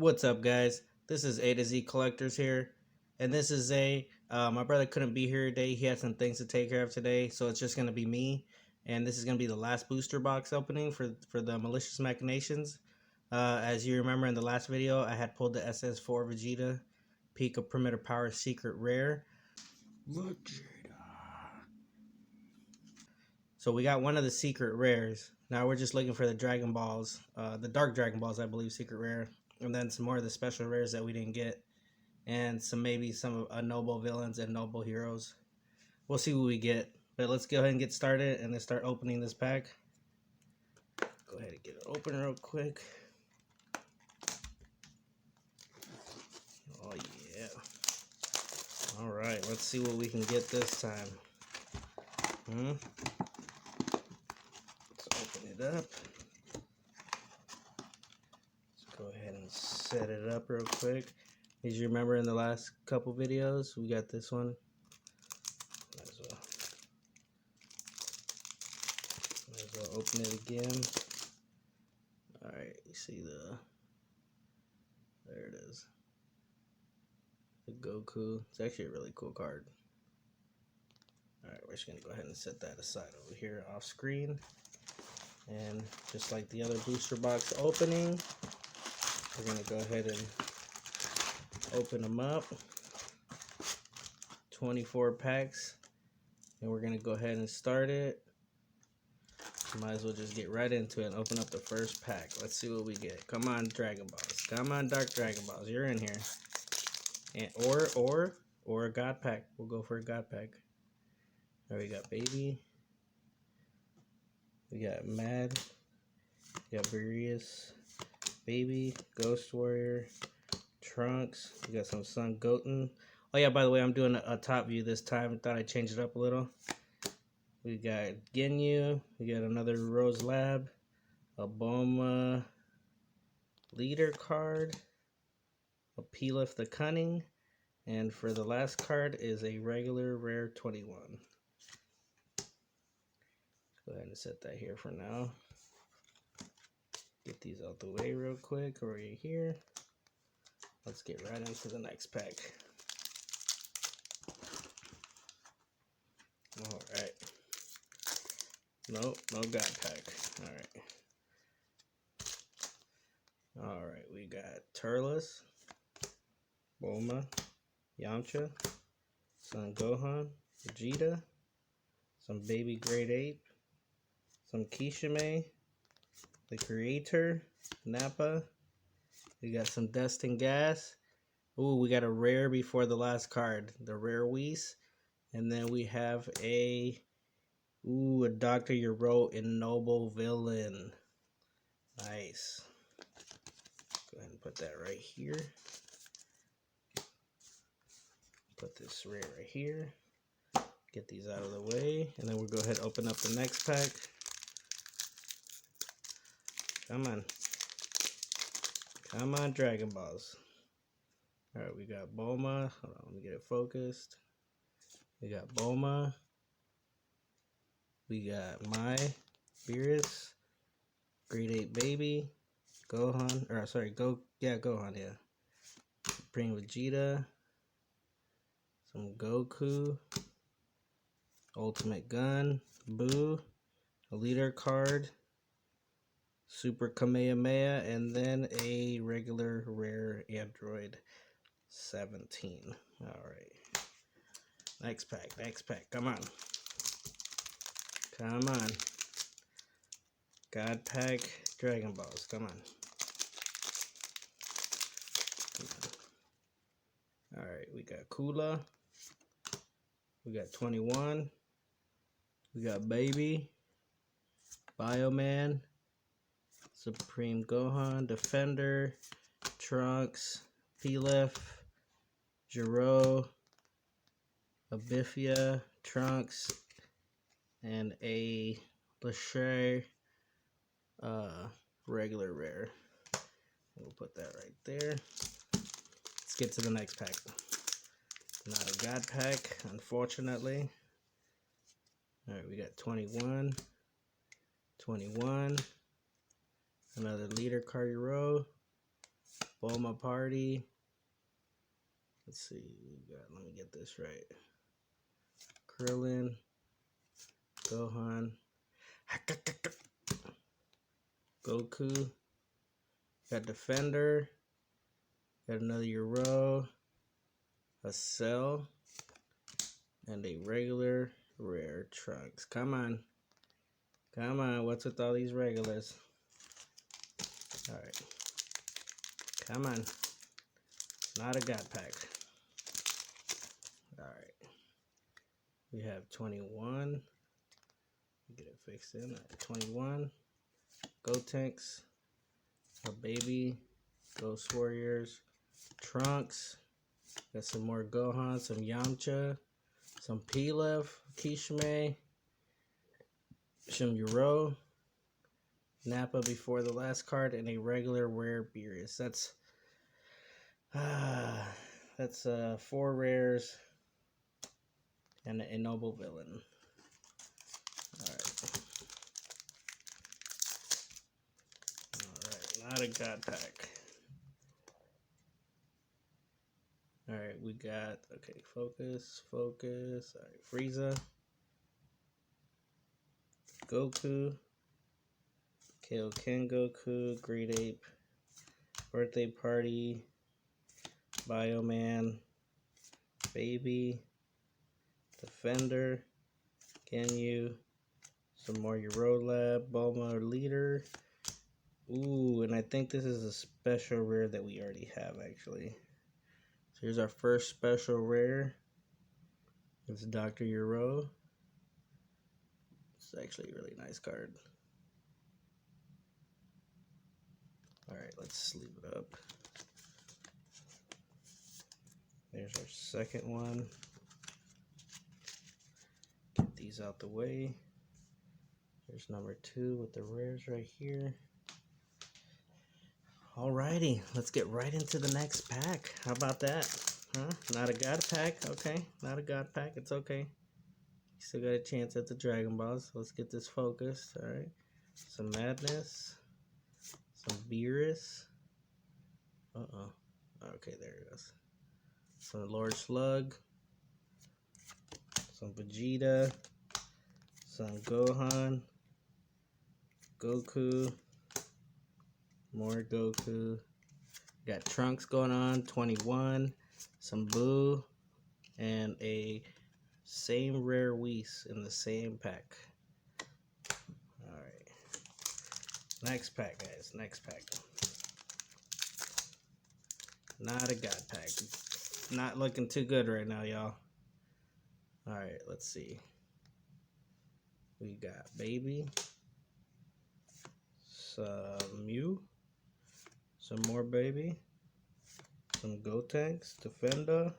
What's up, guys? This is A to Z Collectors here, and this is my brother couldn't be here today. He had some things to take care of today, so it's just gonna be me, and this is gonna be the last booster box opening for the Malicious Machinations. As you remember in the last video, I had pulled the SS4 Vegeta Peak of Perimeter Power Secret Rare. Vegeta. So we got one of the secret rares. Now we're just looking for the Dragon Balls, the Dark Dragon Balls, I believe, secret rare. And then some more of the special rares that we didn't get. And maybe some noble villains and noble heroes. We'll see what we get. But let's go ahead and get started and then start opening this pack. Go ahead and get it open real quick. Oh yeah. Alright, let's see what we can get this time. Let's open it up. Let's go ahead and set it up real quick. As you remember in the last couple videos, we got this one. Might as well open it again. Alright, you see there it is. The Goku. It's actually a really cool card. Alright, we're just going to go ahead and set that aside over here off screen. And just like the other booster box opening, we're going to go ahead and open them up. 24 packs. And we're going to go ahead and start it. Might as well just get right into it and open up the first pack. Let's see what we get. Come on, Dragon Balls. Come on, Dark Dragon Balls. You're in here. And or a God Pack. We'll go for a God Pack. There we got Baby. We got Mad. We got Beerus. Baby. Ghost Warrior. Trunks. We got some Son Goten. Oh yeah, by the way, I'm doing a top view this time. Thought I'd change it up a little. We got Ginyu. We got another Rose Lab. A Bulma Leader card. A Pilaf the Cunning. And for the last card is a regular rare 21. Go ahead and set that here for now. Get these out the way real quick over here. Let's get right into the next pack. Alright. Nope, no God Pack. Alright, we got Turles, Bulma, Yamcha, Son Gohan, Vegeta, some Baby Great Ape, some Kishime, the Creator, Nappa. We got some Destined Gas. Ooh, we got a rare before the last card, the rare Whis. And then we have a Dr. Euro in Noble Villain. Nice. Go ahead and put that right here. Put this rare right here. Get these out of the way. And then we'll go ahead and open up the next pack. Come on. Come on, Dragon Balls. Alright, we got Bulma. Hold on, let me get it focused. We got Bulma. We got Beerus. Great Ape Baby. Gohan. Gohan, yeah. Supreme Vegeta. Some Goku. Ultimate Gun. Boo. A Leader card. Super Kamehameha. And then a regular rare Android 17. Alright. Next pack. Come on. Come on. God Pack Dragon Balls. Come on. Alright, we got Kula. We got 21. We got Baby. Bioman. Supreme Gohan. Defender. Trunks. Pilaf. Jiro. Abifia. Trunks. And a Lachey regular rare. We'll put that right there. Let's get to the next pack. Not a God Pack, unfortunately. Alright, we got 21. 21. Another Leader Cardio. Bulma Party. Let's see. Let me get this right. Krillin. Gohan. Goku. Got Defender. Got another Euro. A Cell. And a regular rare Trunks. Come on. Come on. What's with all these regulars? Alright. Come on. Not a God pack. Alright. We have 21. Get it fixed in. 21. Gotenks. A baby. Ghost Warriors. Trunks. Got some more Gohan. Some Yamcha. Some Pilaf. Kishime. Some Euro. Nappa before the last card. And a regular rare Beerus. That's 4 rares. And a noble villain. Alright, not a God pack. Alright, we got, okay, focus. Alright, Frieza. Goku. Kaioken Goku. Great Ape. Birthday Party. Bioman. Baby. Defender. Ginyu. Some more Eurolab. Bulma Leader. Ooh, and I think this is a special rare that we already have, actually. So here's our first special rare. It's Dr. Euro. It's actually a really nice card. Alright, let's sleeve it up. There's our second one. Get these out the way. There's number 2 with the rares right here. Alrighty, let's get right into the next pack. How about that? Huh? Not a God pack? Okay, not a God pack. It's okay. You still got a chance at the Dragon Balls. So let's get this focused. Alright. Some Madness. Some Beerus. Okay, there it goes. Some Lord Slug. Some Vegeta. Some Gohan. Goku. More Goku. Got Trunks going on, 21. Some Boo. And a same rare Whis in the same pack. Alright. Next pack, guys. Next pack. Not a God pack. Not looking too good right now, y'all. Alright, let's see. We got Baby. Some Mew. Some more Baby. Some Gotenks. Defender.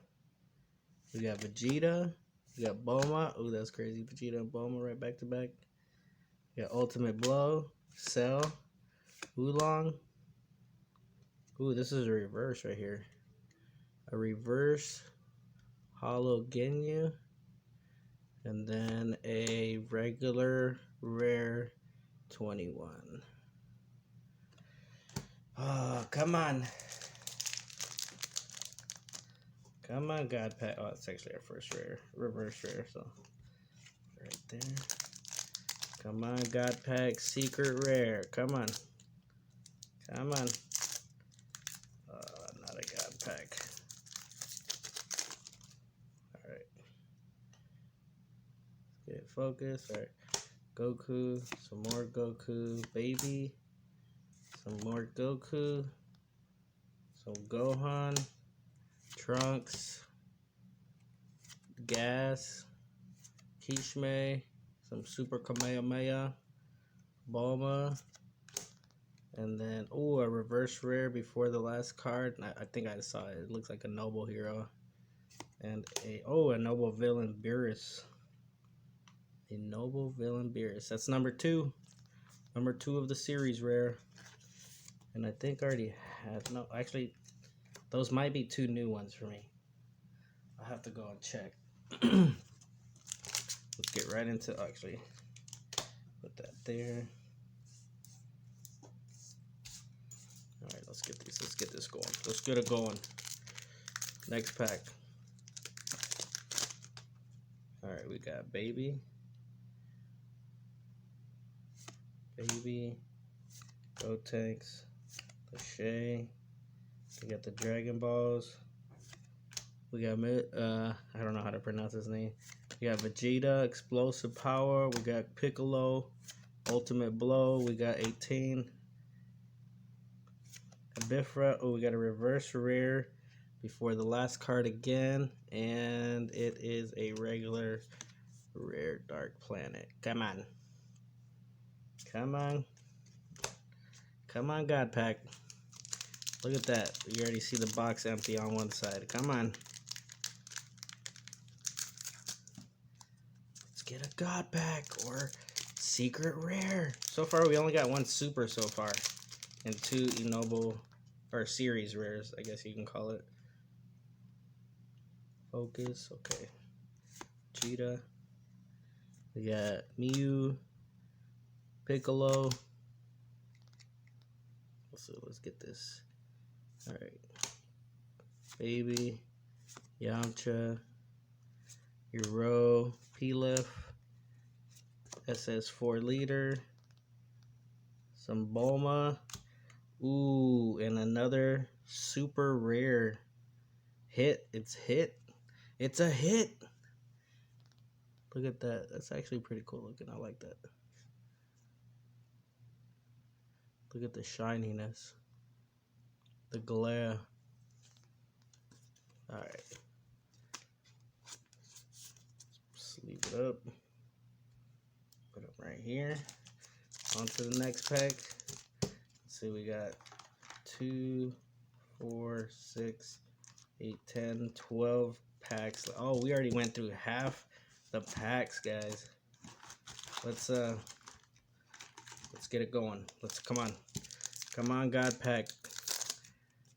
We got Vegeta. We got Bulma. Ooh, that's crazy. Vegeta and Bulma right back to back. We got Ultimate Blow. Cell. Oolong. Ooh, this is a reverse right here. A reverse Hollow Ginyu. And then a regular rare 21. Oh, come on. Come on, God pack. Oh, it's actually our first rare. Reverse rare, so right there. Come on, God pack. Secret rare. Come on. Come on. Not a God pack. Alright. Let's get it focused. Alright. Goku. Some more Goku. Baby. Some more Goku. Some Gohan. Trunks. Gas. Kishime. Some Super Kamehameha. Bulma. And then, oh, a reverse rare before the last card. I think I saw it. It looks like a noble hero. And a noble villain Beerus. A noble villain Beerus. That's number 2. Number 2 of the series rare. And I think I already had, no, actually, those might be 2 new ones for me. I'll have to go and check. Let's get right into, actually, put that there. Alright, let's get this going. Let's get it going. Next pack. Alright, we got Baby, Gotenks, the Shay. We got the Dragon Balls. We got I don't know how to pronounce his name. We got Vegeta, Explosive Power. We got Piccolo, Ultimate Blow. We got 18. Bifra. Oh, we got a reverse rare before the last card again, and it is a regular rare Dark Planet. Come on, come on, come on, God Pack. Look at that. You already see the box empty on one side. Come on. Let's get a God Pack or secret rare. So far, we only got one super so far, and 2 Enobo or series rares, I guess you can call it. Focus, okay. Cheetah. We got Mew, Piccolo. Let's get this. Alright. Baby, Yamcha, Hero, Pilaf, SS4 Leader, some Bulma. Ooh, and another super rare hit. It's hit. It's a hit. Look at that. That's actually pretty cool looking. I like that. Look at the shininess. The glare. Alright. Sleeve it up. Put it right here. On to the next pack. Let's see, we got 2, 4, 6, 8, 10, 12 packs. Oh, we already went through half the packs, guys. Let's get it going. Come on, God Pack.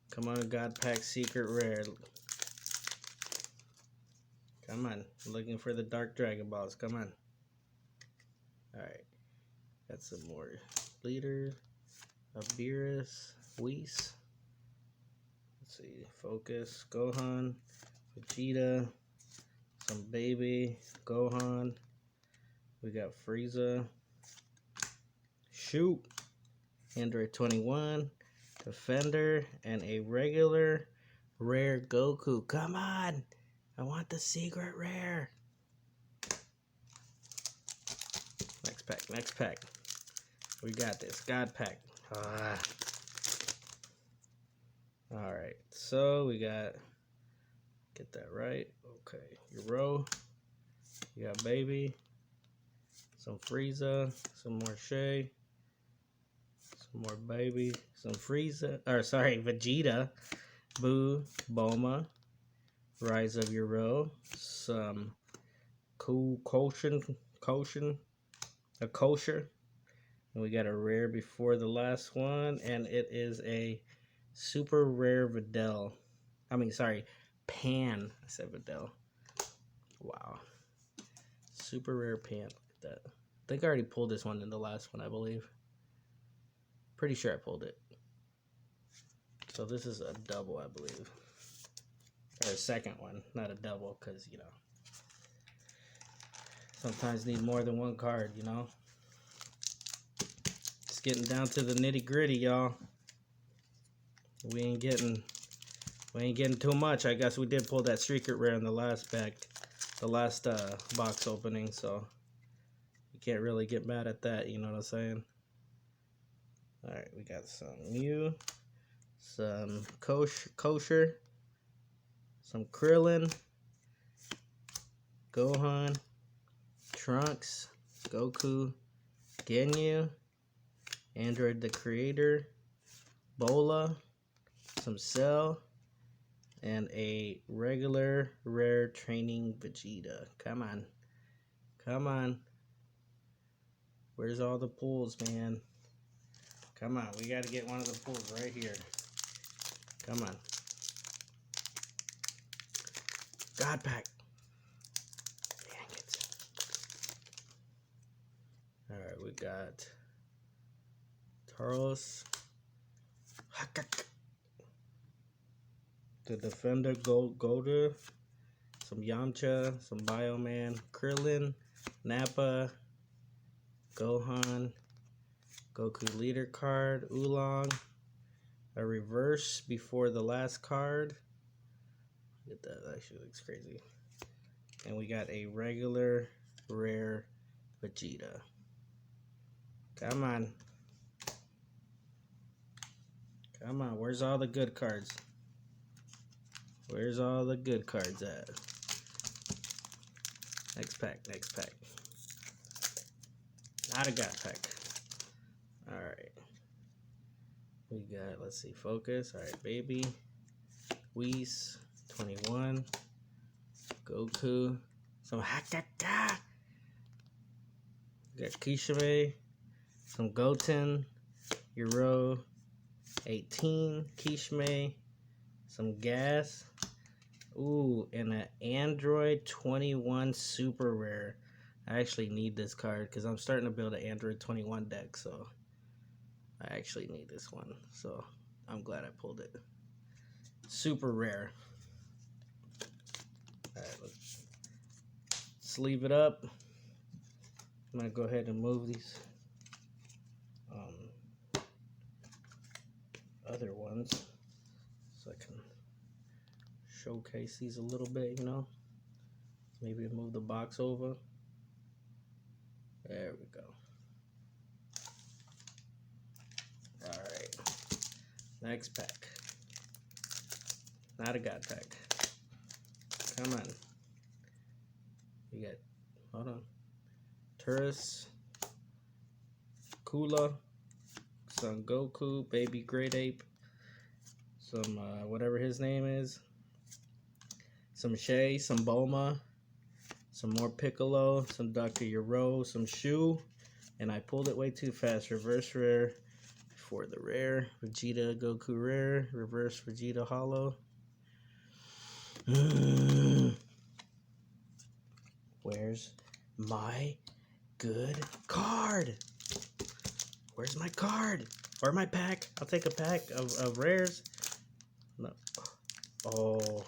Come on, God Pack secret rare. Come on, I'm looking for the Dark Dragon Balls. Come on. Alright, got some more leaders. Beerus, Whis. Let's see, Focus, Gohan, Vegeta, some Baby, Gohan. We got Frieza. Shoot. Android 21, Defender, and a regular rare Goku. Come on! I want the secret rare. Next pack. We got this. God Pack. Alright, so we got, get that right. Okay, Hero. You got Baby. Some Frieza. Some more Shay. Some more Baby. Some Frieza. Or sorry, Vegeta. Boo. Bulma. Rise of Hero. Some Koshin. A kosher. And we got a rare before the last one. And it is a super rare Videl. Pan. I said Videl. Wow. Super rare Pan. Look at that. I think I already pulled this one in the last one, I believe. Pretty sure I pulled it. So this is a double, I believe. Or a second one, not a double, because, you know, sometimes need more than one card, you know. It's getting down to the nitty gritty, y'all. We ain't getting too much. I guess we did pull that secret rare in the last pack, the last box opening, so you can't really get mad at that, you know what I'm saying? Alright, we got some Mew, some Kosher, some Krillin, Gohan, Trunks, Goku, Ginyu, Android the Creator, Bola, some Cell, and a regular rare training Vegeta. Come on. Come on. Where's all the pulls, man? Come on. We got to get one of the pulls right here. Come on. God Pack. Dang it. Alright, we got Taros. The Defender Golda, some Yamcha, some Bioman, Krillin, Nappa, Gohan, Goku leader card, Oolong, a reverse before the last card. Look at that, that actually looks crazy. And we got a regular rare Vegeta. Come on. Come on, where's all the good cards? Where's all the good cards at? Next pack, next pack. Not a god pack. Alright. We got, let's see, focus. Alright, baby. Whis, 21. Goku. Some Hakaka. We got Kishime. Some Goten. Euro. 18. Kishime. Some Gas. Ooh, and an Android 21 super rare. I actually need this card because I'm starting to build an Android 21 deck, so I actually need this one. So I'm glad I pulled it. Super rare. Alright, let's sleeve it up. I'm gonna go ahead and move these other ones so I can showcase these a little bit, you know. Maybe move the box over. There we go. Alright. Next pack. Not a god pack. Come on. We got, hold on. Turris. Kula. Son Goku. Baby Great Ape. Some, whatever his name is. Some Shay. Some Bulma. Some more Piccolo. Some Dr. Euro. Some Shu. And I pulled it way too fast. Reverse rare. For the rare. Vegeta Goku rare. Reverse Vegeta holo. Where's my good card? Where's my card? Or my pack? I'll take a pack of rares. No. Oh.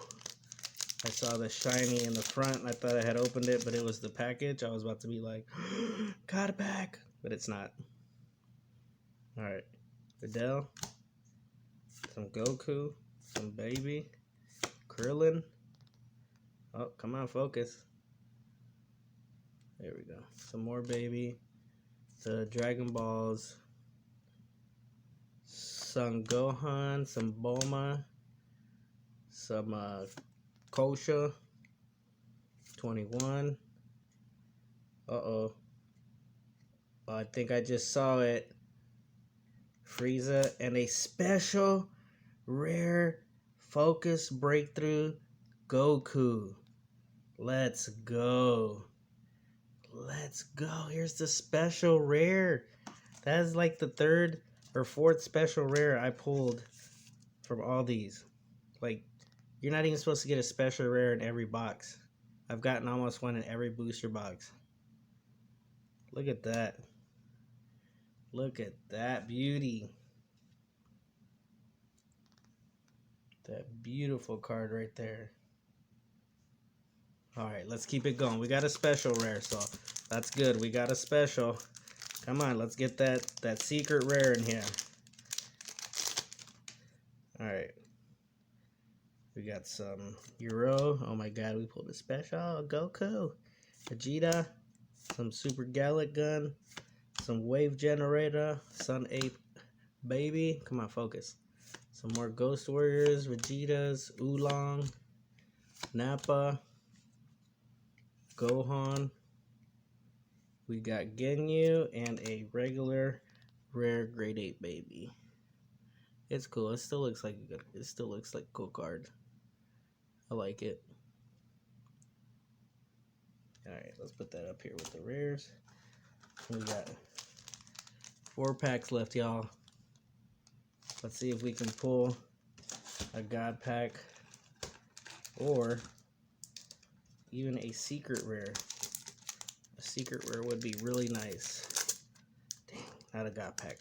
I saw the shiny in the front and I thought I had opened it, but it was the package. I was about to be like, got a pack. But it's not. Alright. Videl. Some Goku. Some Baby. Krillin. Oh, come on, focus. There we go. Some more Baby. The Dragon Balls. Some Gohan. Some Bulma. Some Kosha. 21. Uh-oh. Oh, I think I just saw it. Frieza and a special rare focus breakthrough Goku. Let's go. Let's go. Here's the special rare. That is like the third or fourth special rare I pulled from all these. Like, you're not even supposed to get a special rare in every box. I've gotten almost one in every booster box. Look at that. Look at that beauty. That beautiful card right there. Alright, let's keep it going. We got a special rare, so that's good. We got a special. Come on, let's get that secret rare in here. Alright. We got some Euro. Oh my god, we pulled a special. Goku. Vegeta. Some Super Gallic Gun. Some Wave Generator. Sun Ape Baby. Come on, focus. Some more Ghost Warriors. Vegetas. Oolong. Nappa. Gohan. We got Ginyu and a regular rare grade 8 Baby. It's cool. It still looks like a good. It still looks like a cool card. I like it. All right, let's put that up here with the rares. We got 4 packs left, y'all. Let's see if we can pull a god pack or even a secret rare. A secret rare would be really nice. Dang, not a god pack.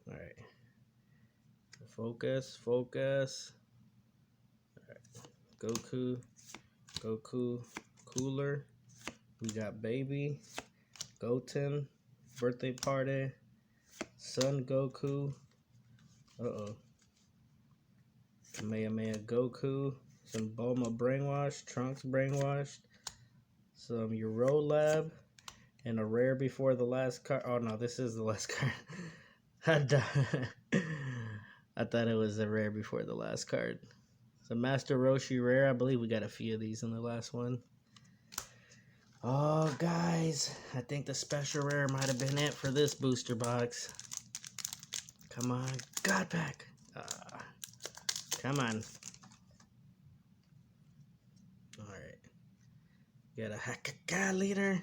All right. Focus, focus. All right. Goku, Cooler. We got Baby, Goten, Birthday Party, Son Goku. Kamehameha Goku, some Bulma Brainwash, Trunks Brainwashed, some Euro Lab, and a rare before the last card. Oh no, this is the last card. I thought it was a rare before the last card. So Master Roshi rare. I believe we got a few of these in the last one. Oh, guys, I think the special rare might have been it for this booster box. Come on, God Pack. Come on. All right. We got a Hakaka leader.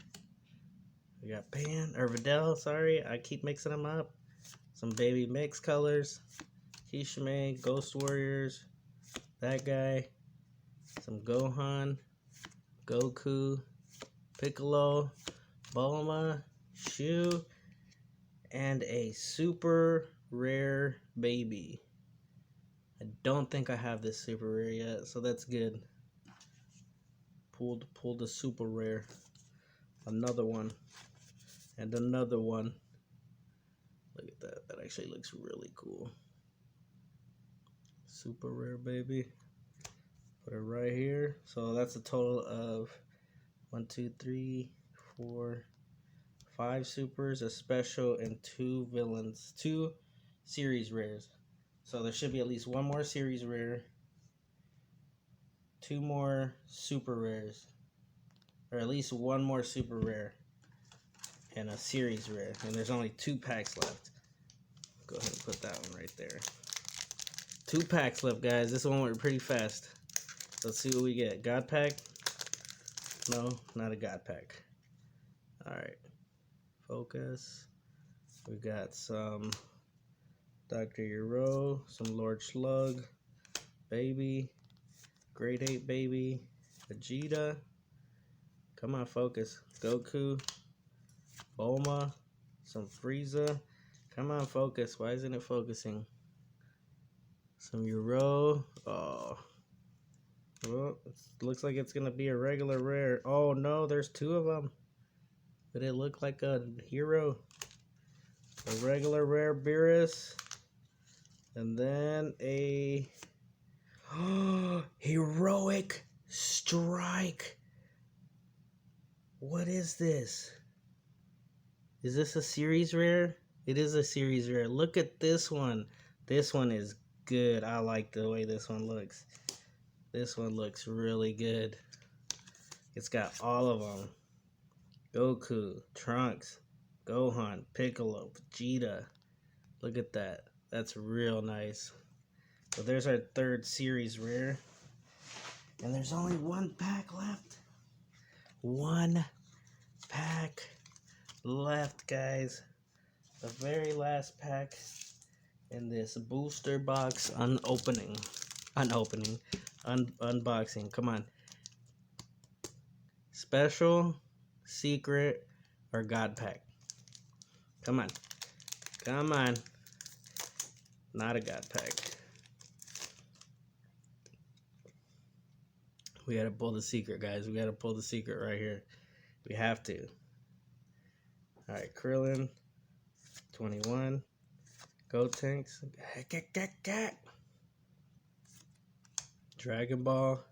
We got Videl, sorry. I keep mixing them up. Some baby mix colors. Kishime, Ghost Warriors. That guy. Some Gohan. Goku. Piccolo. Bulma. Shu. And a super rare baby. I don't think I have this super rare yet, so that's good. Pulled the super rare. Another one. And another one. Look at that. That actually looks really cool. Super rare baby. Put it right here. So that's a total of 1, 2, 3, 4, 5 supers, a special, and 2 villains. 2 series rares. So there should be at least 1 more series rare, 2 more super rares, or at least 1 more super rare, and a series rare. And there's only 2 packs left. Go ahead and put that one right there. 2 packs left, guys. This one went pretty fast. Let's see what we get. God Pack? No, not a God Pack. Alright. Focus. We got some Dr. Euro, some Lord Slug, Baby, Grade 8 Baby, Vegeta. Come on, focus. Goku, Bulma, some Frieza. Come on, focus. Why isn't it focusing? Some Euro. Oh. Well, it looks like it's going to be a regular rare. Oh, no, there's 2 of them. But it looked like a hero. A regular rare Beerus. And then a heroic strike. What is this? Is this a series rare? It is a series rare. Look at this one. This one is good. I like the way this one looks. This one looks really good. It's got all of them. Goku, Trunks, Gohan, Piccolo, Vegeta. Look at that. That's real nice. So there's our 3rd series rare. And there's only 1 pack left. 1 pack left, guys. The very last pack in this booster box unboxing. Come on. Special, secret, or God Pack. Come on. Come on. Not a God Pack. We gotta pull the secret, guys. We gotta pull the secret right here. We have to. Alright, Krillin. 21. Gotenks. Dragon Ball.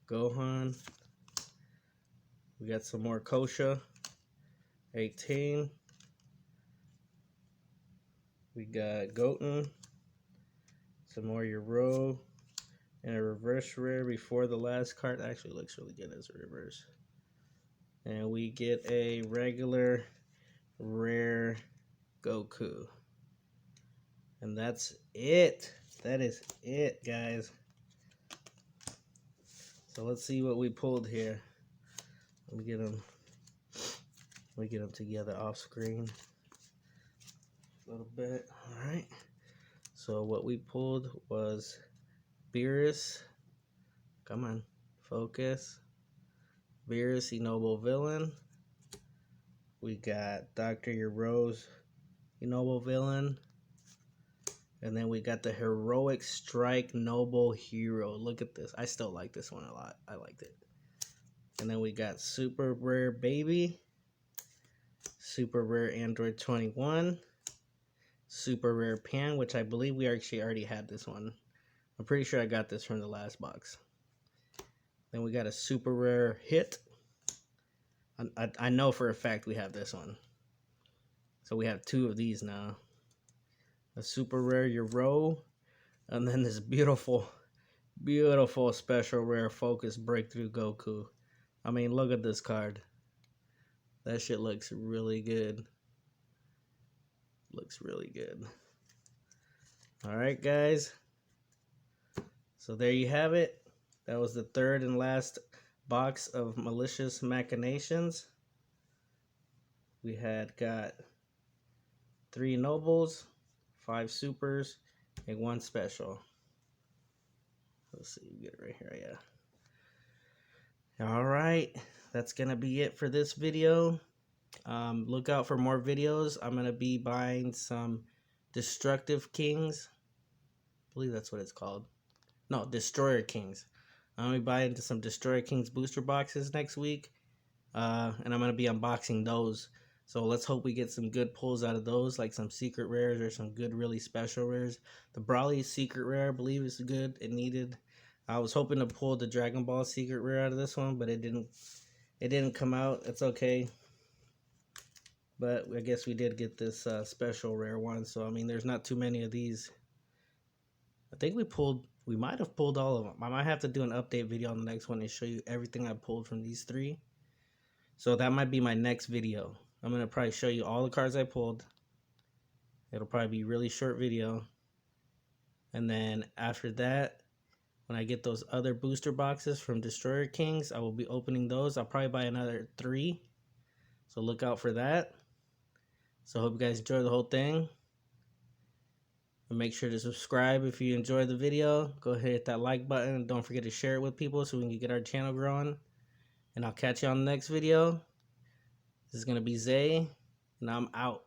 Gohan. We got some more Kosha. 18. We got Goten. Some more Euro. And a reverse rare before the last card. Actually looks really good as a reverse. And we get a regular rare Goku. And that's it. That is it, guys. So let's see what we pulled here. Let me get them together off screen a little bit. All right. So what we pulled was Beerus. Come on, focus. Beerus, Ennoble Villain. We got Dr. Euro's Ennoble Villain. And then we got the Heroic Strike Noble Hero. Look at this. I still like this one a lot. I liked it. And then we got Super Rare Baby, Super Rare Android 21, Super Rare Pan, which I believe we actually already had this one. I'm pretty sure I got this from the last box. Then we got a Super Rare Hit. I know for a fact we have this one. So we have 2 of these now. A Super Rare Euro, and then this beautiful special rare Focus Breakthrough Goku. I mean, look at this card. That shit looks really good. Looks really good. Alright, guys. So there you have it. That was the 3rd and last box of Malicious Machinations. We had got 3 Nobles, 5 Supers, and 1 Special. Let's see, we get it right here, yeah. Alright, that's going to be it for this video. Look out for more videos. I'm going to be buying some Destructive Kings. I believe that's what it's called. No, Destroyer Kings. I'm going to be buying some Destroyer Kings booster boxes next week. And I'm going to be unboxing those. So let's hope we get some good pulls out of those, like some secret rares or some good, really special rares. The Brawly secret rare, I believe, is good and needed. I was hoping to pull the Dragon Ball secret rare out of this one, but it didn't come out. It's okay. But I guess we did get this special rare one. So, I mean, there's not too many of these. I think we might have pulled all of them. I might have to do an update video on the next one and show you everything I pulled from these 3. So that might be my next video. I'm going to probably show you all the cards I pulled. It'll probably be a really short video. And then after that, when I get those other booster boxes from Destroyer Kings, I will be opening those. I'll probably buy another 3. So look out for that. So I hope you guys enjoy the whole thing. And make sure to subscribe if you enjoyed the video. Go ahead and hit that like button. And don't forget to share it with people so we can get our channel growing. And I'll catch you on the next video. This is going to be Zay, and I'm out.